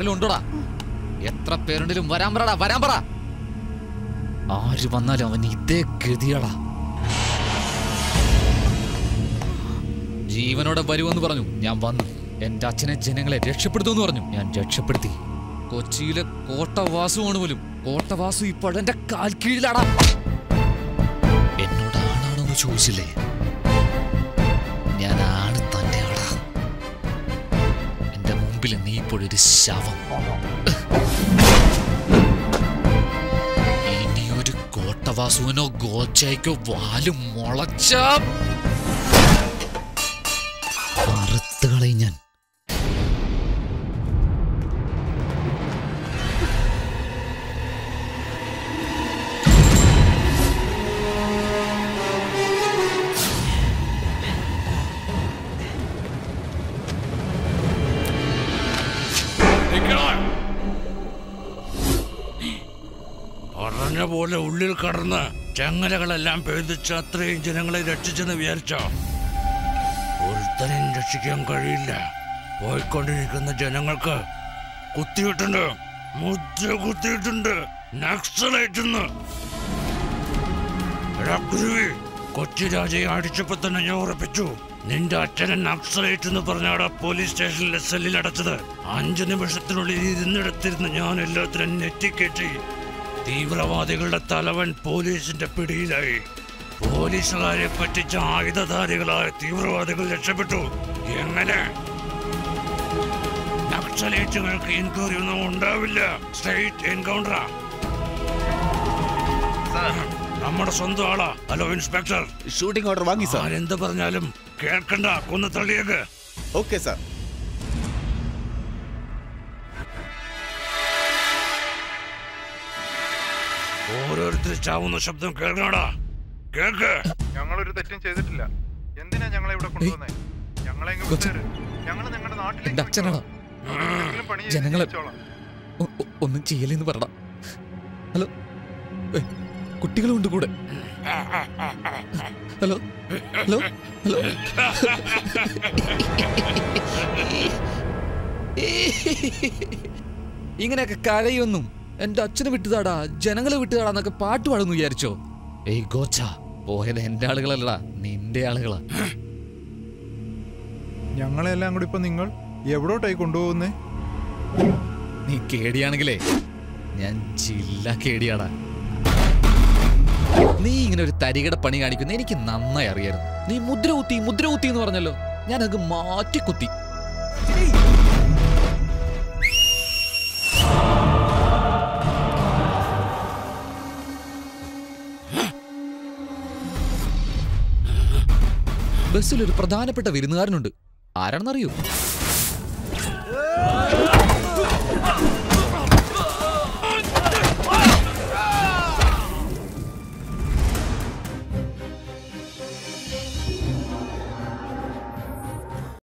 ആരെങ്കിലും ഉണ്ടോടാ? എത്ര പേരുണ്ടെങ്കിലും വരാൻ പറടാ, വരാൻ പറ. ആര് വന്നാലും അവൻ ഇതേ ഗതിയാടാ. ജീവനോടെ വരുമെന്ന് പറഞ്ഞു, ഞാൻ വന്നു. എന്റെ അച്ഛനെ ജനങ്ങളെ രക്ഷപ്പെടുത്തുമെന്ന് പറഞ്ഞു, ഞാൻ രക്ഷപ്പെടുത്തി. കൊച്ചിയിലെ കോട്ടവാസുവാണ് പോലും. കോട്ടവാസു ഇപ്പോഴെന്റെ കാൽ കീഴിലാടാ. എന്നോട് ആണാണെന്ന് ചോദിച്ചില്ലേ? ഞാൻ ആണ് തന്നെയാടാ. എന്റെ മുമ്പിൽ നീ ഇപ്പോഴൊരു ശവം. ഇനിയൊരു കോട്ടവാസുവിനോ ഗോച്ചയ്ക്കോ വാലും മുളച്ച അറുത്തുകളയും ഞാൻ. പറഞ്ഞ പോലെ ഉള്ളിൽ കടന്ന് ചങ്ങലകളെല്ലാം പേദിച്ച് അത്രയും ജനങ്ങളെ രക്ഷിച്ചെന്ന് വിചാരിച്ചോ? ഒരുത്തനെയും രക്ഷിക്കാൻ കഴിയില്ല. പോയിക്കൊണ്ടിരിക്കുന്ന ജനങ്ങൾക്ക് കുത്തിയിട്ടുണ്ട്, മുദ്ര കുത്തിയിട്ടുണ്ട്, നക്സലൈറ്റെന്ന്. കൊച്ചി രാജയെ അടിച്ചപ്പോ തന്നെ ഞാൻ ഉറപ്പിച്ചു, നിന്റെ അച്ഛനെ നക്സലൈറ്റ് എന്ന് പറഞ്ഞാടാ പോലീസ് സ്റ്റേഷനിലെ സെല്ലിൽ അടച്ചത്. 5 നിമിഷത്തിനുള്ളിൽ ഇരുന്നിടത്തിരുന്ന് ഞാൻ എല്ലാത്തിനും നെറ്റിക്കേറ്റി. തീവ്രവാദികളുടെ തലവൻ പോലീസിന്റെ പിടിയിലായി. പോലീസുകാരെ പറ്റിച്ച ആയുധധാരികളായ തീവ്രവാദികൾ രക്ഷപ്പെട്ടു. എങ്ങനെ? നക്സലൈറ്റുകൾക്ക് എൻക്വയറി ഒന്നും ഉണ്ടാവില്ല. സ്ട്രെയിറ്റ് എൻകൗണ്ടറാ. നമ്മുടെ സ്വന്തം ആളാ. Hello inspector. ഷൂട്ടിംഗ് ഓർഡർ വാങ്ങി സാർ. ആരെന്ത് പറഞ്ഞാലും കേൾക്കണ്ട, കൊന്നു തള്ളിയേക്ക്. Okay sir. ഓരോരുത്തർ ചാവുന്ന ശബ്ദം കേൾക്കണടാ. കേൾക്ക്. ഞങ്ങളൊരു തെറ്റും ചെയ്തിട്ടില്ല. എന്തിനാ ഞങ്ങളെ ഇവിടെ കൊണ്ടുവന്നേ? ഞങ്ങളെ ഞങ്ങൾ നിങ്ങളുടെ നാട്ടിലേക്ക് അച്ഛനാടാ. ജനങ്ങളെ ഒന്നും ചെയ്യലെന്ന് പറടാ. ഹലോ, കുട്ടികളുണ്ട് കൂടെ. Hello hello hello. ഇങ്ങനെയൊക്കെ കരയൊന്നും എന്റെ അച്ഛനെ വിട്ടുതാടാ, ജനങ്ങളെ വിട്ടുതാടാന്നൊക്കെ പാട്ട് പാടുന്നു വിചാരിച്ചോ? ഏയ് ഗോച്ച, പോയത് എന്റെ ആളുകളല്ലടാ, നിന്റെ ആളുകളാ. ഞങ്ങളെല്ലാം കൂടി ഇപ്പൊ നിങ്ങൾ എവിടോട്ടായി കൊണ്ടുപോകുന്നേ? നീ കേടിയാണെങ്കിലേ ഞാൻ ജില്ല കേടിയാടാ. നീ ഇങ്ങനെ ഒരു തരികട പണി കാണിക്കുന്ന എനിക്ക് നന്നായി അറിയായിരുന്നു. നീ മുദ്ര കുത്തി എന്ന് പറഞ്ഞല്ലോ, ഞാനത് മാറ്റി കുത്തി. ബസ്സിൽ ഒരു പ്രധാനപ്പെട്ട വിരുന്നുകാരനുണ്ട്. ആരാണെന്നറിയോ?